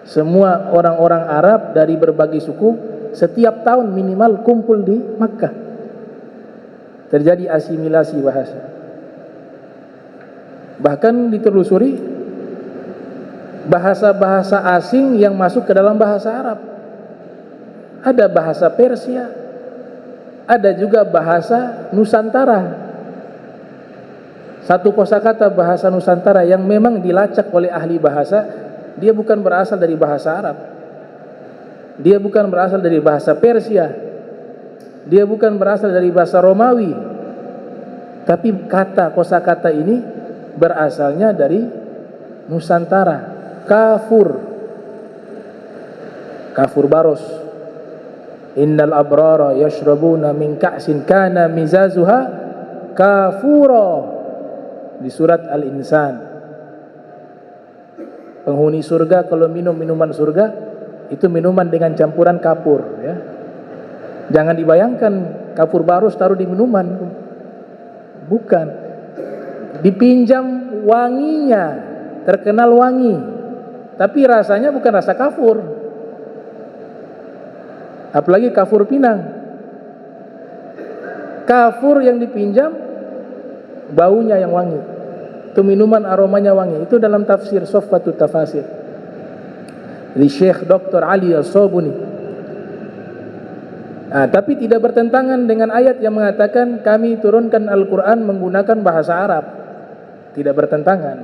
Semua orang-orang Arab dari berbagai suku setiap tahun minimal kumpul di Makkah. Terjadi asimilasi bahasa. Bahkan ditelusuri bahasa-bahasa asing yang masuk ke dalam bahasa Arab. Ada bahasa Persia, ada juga bahasa Nusantara. Satu kosakata bahasa Nusantara yang memang dilacak oleh ahli bahasa, dia bukan berasal dari bahasa Arab. Dia bukan berasal dari bahasa Persia, dia bukan berasal dari bahasa Romawi, tapi kosakata ini berasalnya dari Nusantara. Kafur baros. Innal abrara yashrabuna min ka'sin kana mizazuha kafura, di surat Al-Insan. Penghuni surga kalau minum minuman surga itu minuman dengan campuran kapur, ya. Jangan dibayangkan kapur baros taruh di minuman, bukan. Dipinjam wanginya, terkenal wangi, tapi rasanya bukan rasa kafur. Apalagi kafur Pinang. Kafur yang dipinjam baunya yang wangi, itu minuman aromanya wangi. Itu dalam tafsir Sofwatut Tafasir di Syekh Dr. Ali As-Sabuni. Tapi tidak bertentangan dengan ayat yang mengatakan kami turunkan Al-Quran menggunakan bahasa Arab. Tidak bertentangan.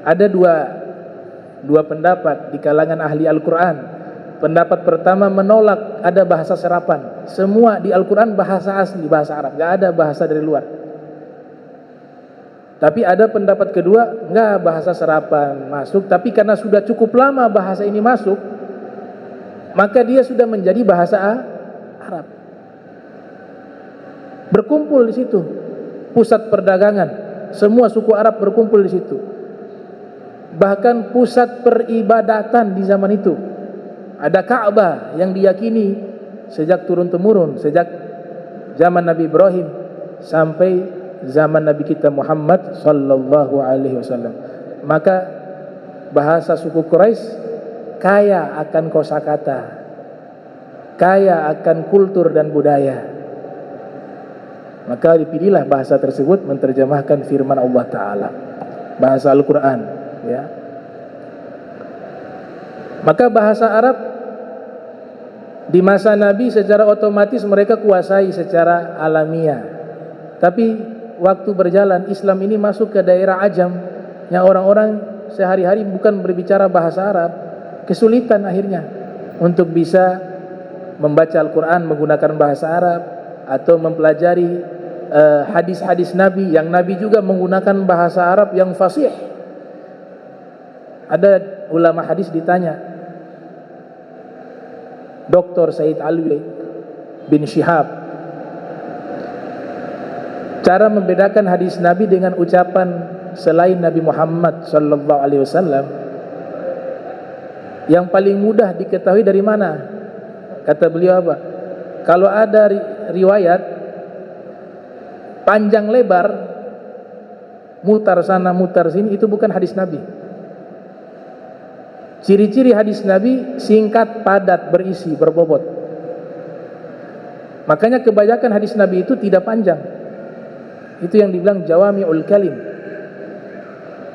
Ada dua pendapat di kalangan ahli Al-Quran. Pendapat pertama menolak ada bahasa serapan. Semua di Al-Quran bahasa asli, bahasa Arab, gak ada bahasa dari luar. Tapi ada pendapat kedua, enggak, bahasa serapan masuk, tapi karena sudah cukup lama bahasa ini masuk, maka dia sudah menjadi bahasa Arab. Berkumpul di situ, pusat perdagangan, semua suku Arab berkumpul di situ. Bahkan pusat peribadatan di zaman itu. Ada Ka'bah yang diyakini sejak turun-temurun, sejak zaman Nabi Ibrahim sampai zaman Nabi kita Muhammad sallallahu alaihi wasallam. Maka bahasa suku Quraisy kaya akan kosakata, kaya akan kultur dan budaya. Maka dipilihlah bahasa tersebut menerjemahkan firman Allah Ta'ala, bahasa Al-Quran, ya. Maka bahasa Arab di masa Nabi secara otomatis mereka kuasai secara alamiah. Tapi waktu berjalan Islam ini masuk ke daerah Ajam yang orang-orang sehari-hari bukan berbicara bahasa Arab, kesulitan akhirnya untuk bisa membaca Al-Quran menggunakan bahasa Arab atau mempelajari hadis-hadis Nabi yang Nabi juga menggunakan bahasa Arab yang fasih. Ada ulama hadis ditanya, Dr. Said Alwi bin Shihab, cara membedakan hadis Nabi dengan ucapan selain Nabi Muhammad sallallahu alaihi wasallam yang paling mudah diketahui dari mana? Kata beliau apa? Kalau ada riwayat panjang lebar, mutar sana mutar sini, itu bukan hadis Nabi. Ciri-ciri hadis Nabi singkat, padat, berisi, berbobot. Makanya kebanyakan hadis Nabi itu tidak panjang. Itu yang dibilang jawami'ul kalim.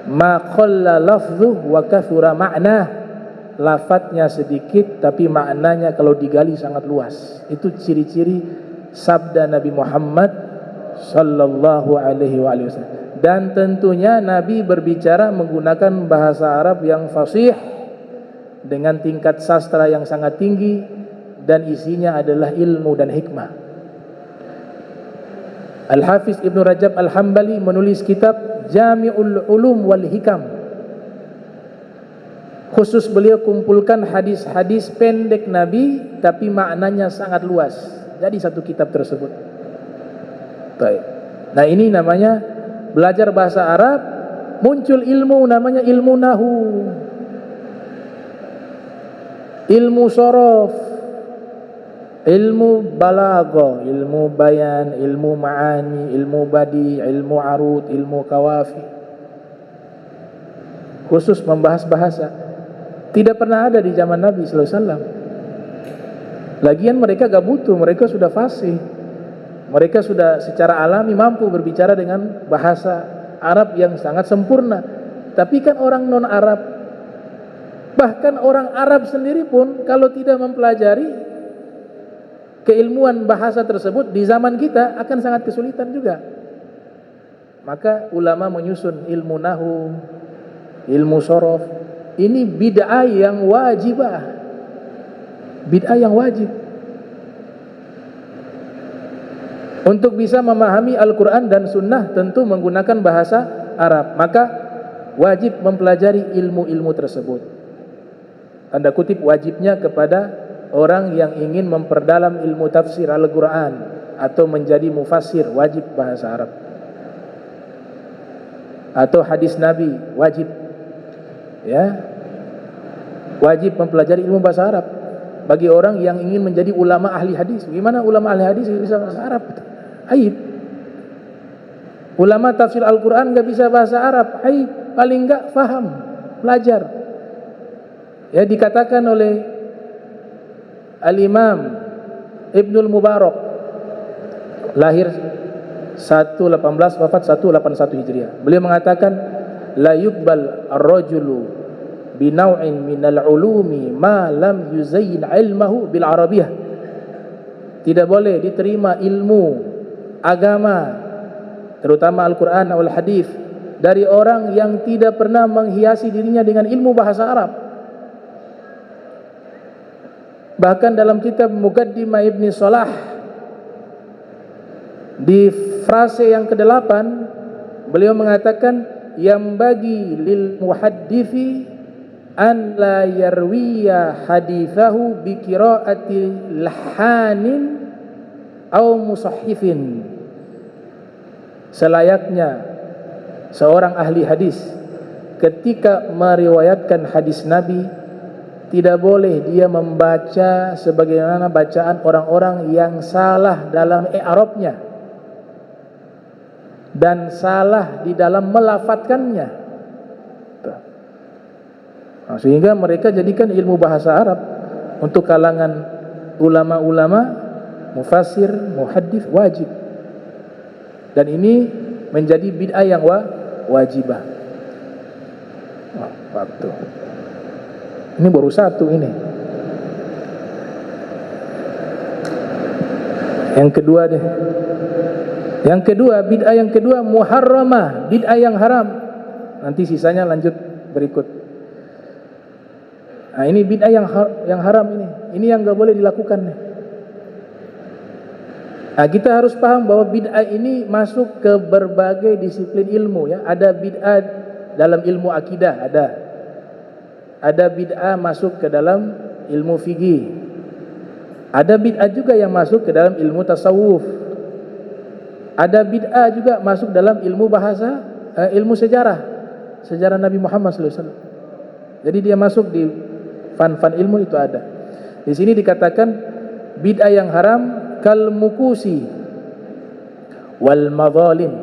Ma qalla lafzuh wa kathura ma'nah. Lafadznya sedikit tapi maknanya kalau digali sangat luas. Itu ciri-ciri sabda Nabi Muhammad sallallahu alaihi wasallam. Dan tentunya Nabi berbicara menggunakan bahasa Arab yang fasih dengan tingkat sastra yang sangat tinggi dan isinya adalah ilmu dan hikmah. Al-Hafiz Ibn Rajab Al-Hambali menulis kitab Jami'ul Ulum wal Hikam. Khusus beliau kumpulkan hadis-hadis pendek Nabi tapi maknanya sangat luas. Jadi satu kitab tersebut. Baik. Nah, ini namanya belajar bahasa Arab, muncul ilmu namanya ilmu nahu, ilmu sorof, ilmu balaghah, ilmu bayan, ilmu ma'ani, ilmu badi, ilmu arud, ilmu kawafi. Khusus membahas bahasa. Tidak pernah ada di zaman Nabi sallallahu alaihi wasallam. Lagian mereka gak butuh, mereka sudah fasih. Mereka sudah secara alami mampu berbicara dengan bahasa Arab yang sangat sempurna. Tapi kan orang non-Arab, bahkan orang Arab sendiri pun kalau tidak mempelajari keilmuan bahasa tersebut di zaman kita akan sangat kesulitan juga. Maka ulama menyusun ilmu nahu, ilmu sorof. Ini bid'ah yang wajibah. bid'ah yang wajib. Untuk bisa memahami Al-Quran dan Sunnah tentu menggunakan bahasa Arab, maka wajib mempelajari ilmu-ilmu tersebut. Tanda kutip wajibnya kepada orang yang ingin memperdalam ilmu tafsir Al-Quran atau menjadi mufassir, wajib bahasa Arab. Atau hadis Nabi, wajib, ya, wajib mempelajari ilmu bahasa Arab. Bagi orang yang ingin menjadi ulama ahli hadis, gimana ulama ahli hadis bisa bahasa Arab? Aib. Ulama tafsir Al-Quran gak bisa bahasa Arab, aib. Paling gak faham, belajar. Ya, dikatakan oleh Al-Imam Ibnul Mubarak, lahir 118, wafat 181 Hijriah. Beliau mengatakan, la yuqbal ar-rajulu binaw'in minal ulumi ma lam yuzayyin ilmahu bil arabiyah. Tidak boleh diterima ilmu agama, terutama Al-Quran atau Al-Hadis, dari orang yang tidak pernah menghiasi dirinya dengan ilmu bahasa Arab. Bahkan dalam kitab Muqaddimah Ibn Salah, di frase yang ke-8, beliau mengatakan, yang bagi lil muhaddithi an la yarwiya hadithahu bi qiraati lahanin au musahhifin. Selayaknya seorang ahli hadis ketika meriwayatkan hadis Nabi, tidak boleh dia membaca sebagaimana bacaan orang-orang yang salah dalam i'rabnya dan salah di dalam melafatkannya. Nah, sehingga mereka jadikan ilmu bahasa Arab untuk kalangan ulama-ulama, mufassir, muhaddits wajib. Dan ini menjadi bid'ah yang wajibah. Waktu. Ini baru satu ini. Yang kedua deh. Yang kedua, bid'ah yang kedua muharramah, bid'ah yang haram. Nanti sisanya lanjut berikut. Nah, ini bid'ah yang haram ini. Ini yang enggak boleh dilakukan nih. Nah, kita harus paham bahwa bid'ah ini masuk ke berbagai disiplin ilmu, ya. Ada bid'ah dalam ilmu akidah, ada bid'ah masuk ke dalam ilmu fikih. Ada bid'ah juga yang masuk ke dalam ilmu tasawuf. Ada bid'ah juga masuk dalam ilmu bahasa, ilmu sejarah Nabi Muhammad SAW. Jadi dia masuk di fan ilmu itu ada. Di sini dikatakan bid'ah yang haram kal mukusi wal madzalim.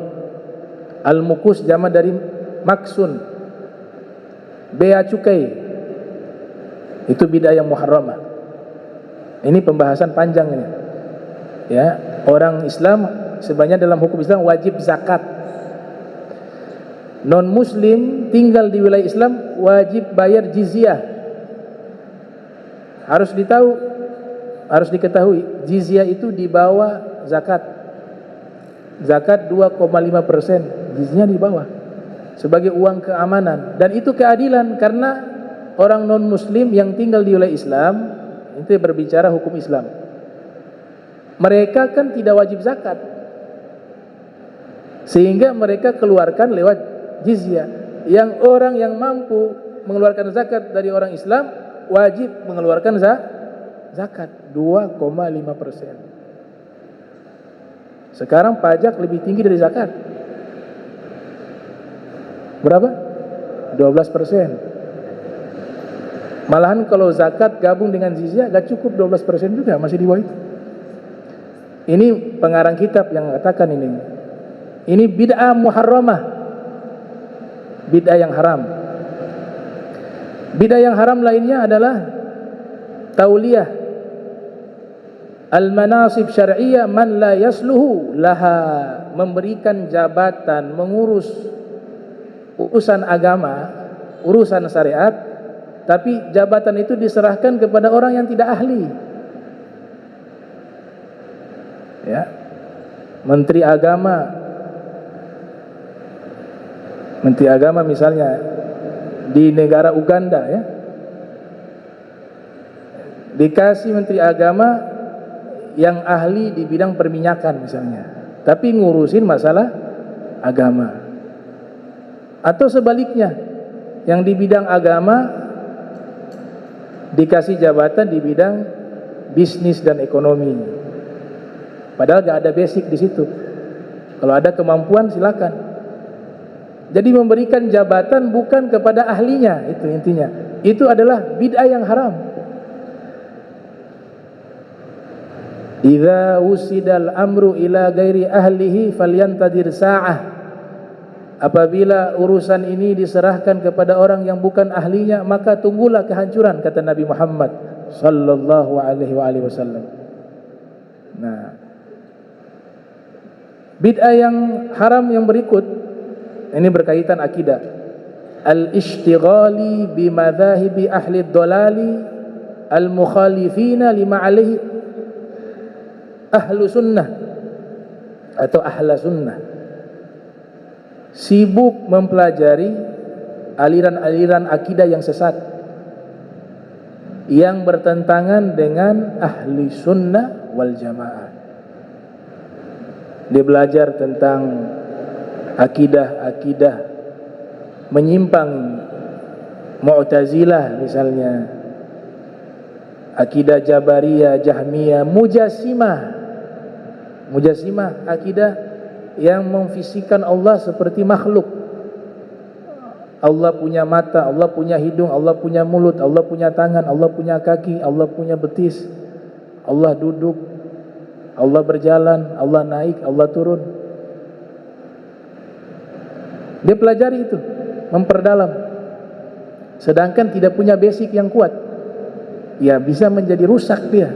Al mukus jama dari maksun, bea cukai. Itu bid'ah yang muharramah. Ini pembahasan panjang ini. Ya, orang Islam sebenarnya dalam hukum Islam wajib zakat. Non muslim tinggal di wilayah Islam wajib bayar jizyah. Harus diketahui jizyah itu di bawah zakat. Zakat 2,5%, jizyah di bawah sebagai uang keamanan, dan itu keadilan karena orang non muslim yang tinggal di wilayah Islam itu berbicara hukum Islam. Mereka kan tidak wajib zakat, sehingga mereka keluarkan lewat jizyah. Yang orang yang mampu mengeluarkan zakat dari orang Islam wajib mengeluarkan zakat 2,5%. Sekarang pajak lebih tinggi dari zakat. Berapa? 12%. Malahan kalau zakat gabung dengan jizyah gak cukup 12% juga, masih di bawah itu. Ini pengarang kitab yang katakan ini. Ini bid'ah muharramah, bid'ah yang haram. Bid'ah yang haram lainnya adalah tauliyah al-manasib syar'iyyah man la yasluhu laha, memberikan jabatan mengurus urusan agama, urusan syariat, tapi jabatan itu diserahkan kepada orang yang tidak ahli. Ya. Menteri agama misalnya di negara Uganda, ya. Dikasih menteri agama yang ahli di bidang perminyakan misalnya, tapi ngurusin masalah agama. Atau sebaliknya, yang di bidang agama dikasih jabatan di bidang bisnis dan ekonomi, padahal gak ada basic di situ. Kalau ada kemampuan silakan. Jadi memberikan jabatan bukan kepada ahlinya, itu intinya. Itu adalah bid'ah yang haram. Idza usidal amru ila ghairi ahlihi falyantadir sa'ah. Apabila urusan ini diserahkan kepada orang yang bukan ahlinya, maka tunggulah kehancuran, kata Nabi Muhammad sallallahu alaihi wasallam. Nah, bid'ah yang haram yang berikut ini berkaitan akidah. Al-ishtighali bi madhahibi ahli dhalali al-mukhalifina lima alaihi ahlu sunnah atau ahla sunnah. Sibuk mempelajari aliran-aliran akidah yang sesat yang bertentangan dengan ahli sunnah wal jamaah. Dia belajar tentang akidah-akidah menyimpang, Mu'tazilah misalnya, akidah Jabariyah, Jahmiyah, Mujassimah, akidah yang memfisikan Allah seperti makhluk. Allah punya mata, Allah punya hidung, Allah punya mulut, Allah punya tangan, Allah punya kaki, Allah punya betis, Allah duduk, Allah berjalan, Allah naik, Allah turun. Dia pelajari itu, memperdalam. Sedangkan tidak punya basic yang kuat, ya bisa menjadi rusak dia.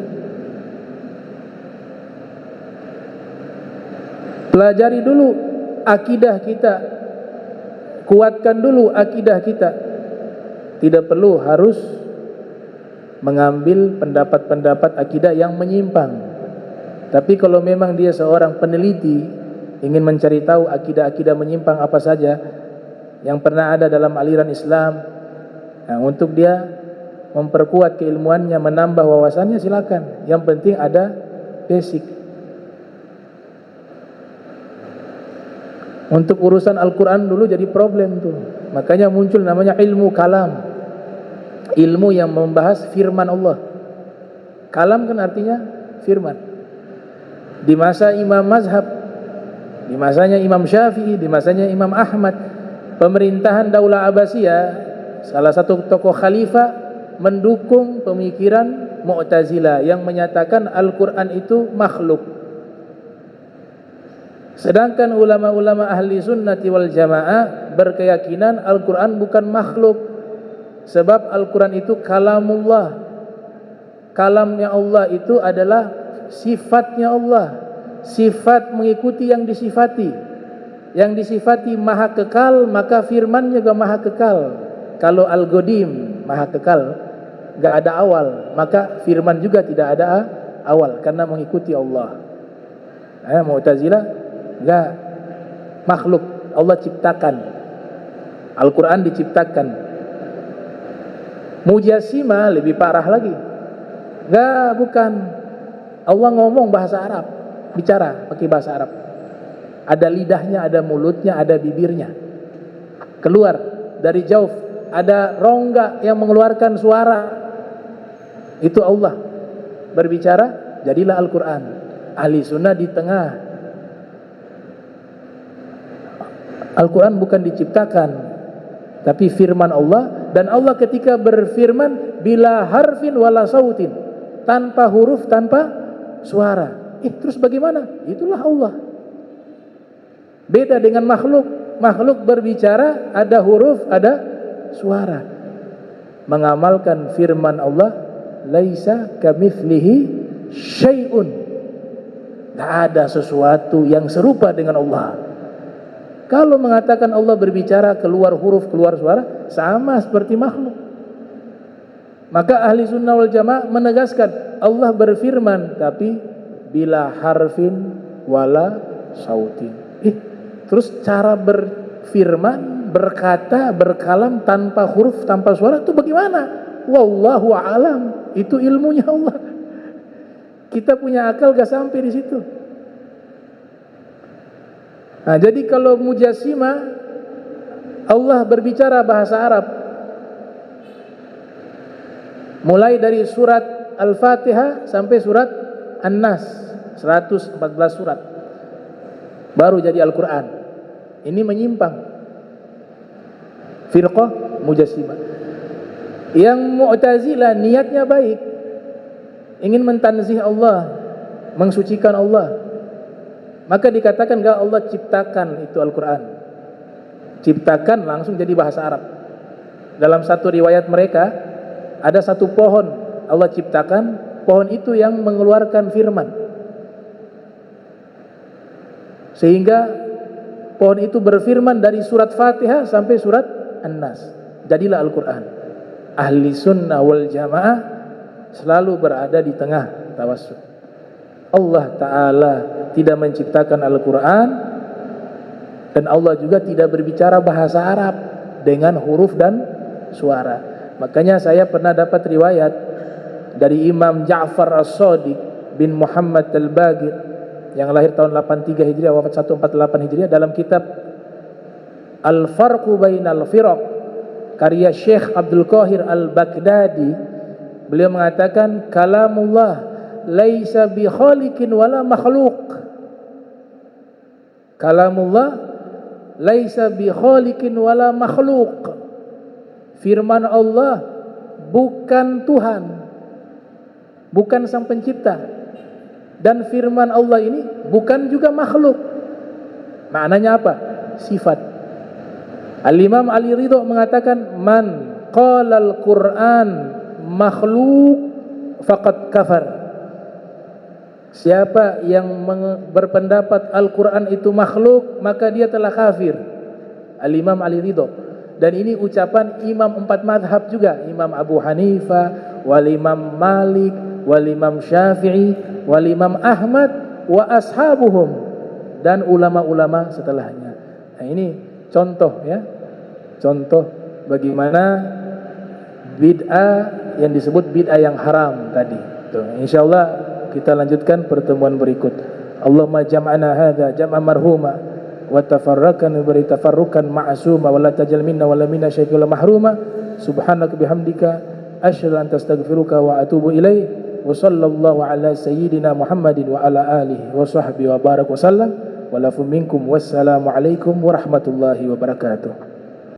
Pelajari dulu akidah kita, kuatkan dulu akidah kita. Tidak perlu harus mengambil pendapat-pendapat akidah yang menyimpang. Tapi kalau memang dia seorang peneliti, ingin mencari tahu akidah-akidah menyimpang apa saja yang pernah ada dalam aliran Islam, nah, untuk dia memperkuat keilmuannya, menambah wawasannya, silakan. Yang penting ada basic. Untuk urusan Al-Quran dulu jadi problem tuh. Makanya muncul namanya ilmu kalam, ilmu yang membahas firman Allah. Kalam kan artinya firman. Di masa Imam Mazhab, di masanya Imam Syafi'i, di masanya Imam Ahmad, pemerintahan Daulah Abbasiyah, salah satu tokoh khalifah mendukung pemikiran Mu'tazilah yang menyatakan Al-Quran itu makhluk. Sedangkan ulama-ulama ahli sunnati wal jamaah berkeyakinan Al-Quran bukan makhluk, sebab Al-Quran itu kalamullah. Kalamnya Allah itu adalah sifatnya Allah, sifat mengikuti yang disifati. Yang disifati maha kekal, maka firman juga maha kekal. Kalau Al-Qadim maha kekal, gak ada awal, maka firman juga tidak ada awal karena mengikuti Allah. Mu'tazilah enggak, makhluk, Allah ciptakan. Al-Quran diciptakan. Mujassimah lebih parah lagi. Enggak, bukan. Allah ngomong bahasa Arab, bicara pakai bahasa Arab. Ada lidahnya, ada mulutnya, ada bibirnya. Keluar dari jauh, ada rongga yang mengeluarkan suara. Itu Allah berbicara, jadilah Al-Quran. Ahli sunnah di tengah. Al-Quran bukan diciptakan, tapi firman Allah. Dan Allah ketika berfirman, bila harfin wala sautin, tanpa huruf, tanpa suara. Terus bagaimana? Itulah Allah. Beda dengan makhluk. Makhluk berbicara, ada huruf, ada suara. Mengamalkan firman Allah, laisa kamitslihi syai'un. Tidak ada sesuatu yang serupa dengan Allah. Kalau mengatakan Allah berbicara, keluar huruf, keluar suara, sama seperti makhluk. Maka ahli sunnah wal jamaah menegaskan Allah berfirman, tapi bila harfin wala sautin. Terus cara berfirman, berkata, berkalam tanpa huruf, tanpa suara itu bagaimana? wallahu alam, itu ilmunya Allah. Kita punya akal gak sampai di situ. Nah, jadi kalau Mujassimah, Allah berbicara bahasa Arab mulai dari surat Al-Fatihah sampai surat An-Nas, 114 surat, baru jadi Al-Quran. Ini menyimpang firqah Mujassimah. Yang Mu'tazilah niatnya baik, ingin mentanzih Allah, mensucikan Allah, maka dikatakan enggak, Allah ciptakan itu Al-Quran. Ciptakan langsung jadi bahasa Arab. Dalam satu riwayat mereka, ada satu pohon Allah ciptakan, pohon itu yang mengeluarkan firman, sehingga pohon itu berfirman dari surat Fatihah sampai surat An-Nas, jadilah Al-Quran. Ahli sunnah wal jamaah selalu berada di tengah tawassut. Allah Ta'ala tidak menciptakan Al-Quran, dan Allah juga tidak berbicara bahasa Arab dengan huruf dan suara. Makanya saya pernah dapat riwayat dari Imam Ja'far As-Shadiq bin Muhammad Al-Baqir yang lahir tahun 83 Hijriah, wafat 148 Hijriah, dalam kitab Al-Farqu Bainal Firaq karya Syekh Abdul Qahir Al-Baghdadi, beliau mengatakan kalamullah laisa bi khaliqin wala makhluq. Kalamullah laisa bi khaliqin wala makhluq. Firman Allah bukan Tuhan, bukan sang pencipta, dan firman Allah ini bukan juga makhluk. Maknanya apa? Sifat. Al-Imam Ali Ridho mengatakan man qala al-Quran makhluk faqad kafar. Siapa yang berpendapat Al-Quran itu makhluk, maka dia telah kafir. Al-Imam Ali Ridho. Dan ini ucapan imam 4 madhab juga, Imam Abu Hanifah, wal Imam Malik, wal Imam Syafi'i, wal Imam Ahmad, wa ashabuhum, dan ulama-ulama setelahnya. Nah, ini contoh ya, contoh bagaimana bid'ah yang disebut bid'ah yang haram tadi. Tuh, insyaallah kita lanjutkan pertemuan berikut. Allahumma jam'ana hadza jam'an marhuma wa tafarraqana bi tafarrukan ma'suma wa la tajal minna wa la minna syai'an mahruma. Subhanaka bihamdika asyhadu an astaghfiruka wa atubu ilaik. Wa sallallahu ala sayyidina Muhammadin wa ala alihi wa sahbihi wa barak wa sallam. Walafu minkum wassalamu alaikum warahmatullahi wabarakatuh.